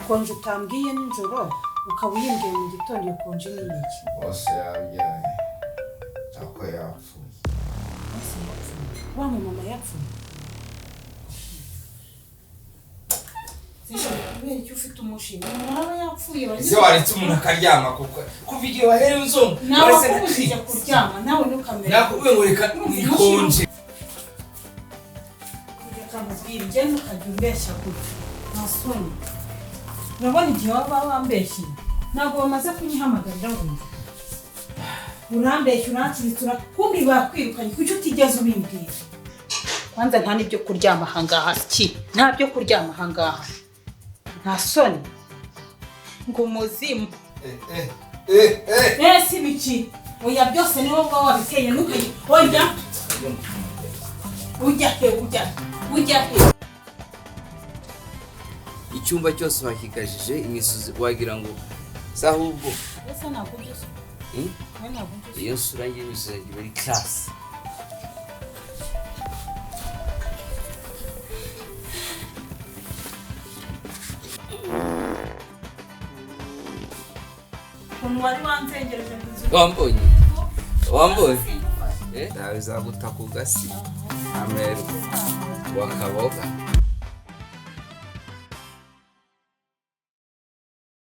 konje utambwiye nijoro ukaba uyimbwiye mu gitondo iyo konje ni iki? Bose yabyaye ako yapfuye. Wa mama yapfuye. Kubera icyo ufite umushinga muraba yapfuye ese waretse umuntu akaryama kuko kuva igihe wahereye unzonga nawe kujya kuryama nawe nukamera nakubwiye ngo reka nikonje reka mubwire njye ntukajya umbeshya gutya ntasoni urabona igihe waba wambeshye ntabwo bamaze kunyihamagarira ngo urambeshya urankiritsa kumbi bakwirukanye kuki utigeze ubimbwira kwanza nta n'ibyo kuryama ahangaha ki nta byo kuryama ahangaha nta soni ngo umuzimu si biki oya byose niwo bwa wabiteye nukaye oya ujya he icyumba cyose wakigajije imisozi wagira ngo sahubwo ese ntabwo byose iyo sura ngiye imisozi bari class wari wanzengereje wambonye nawe zaguta ku gasi ameru wakaboga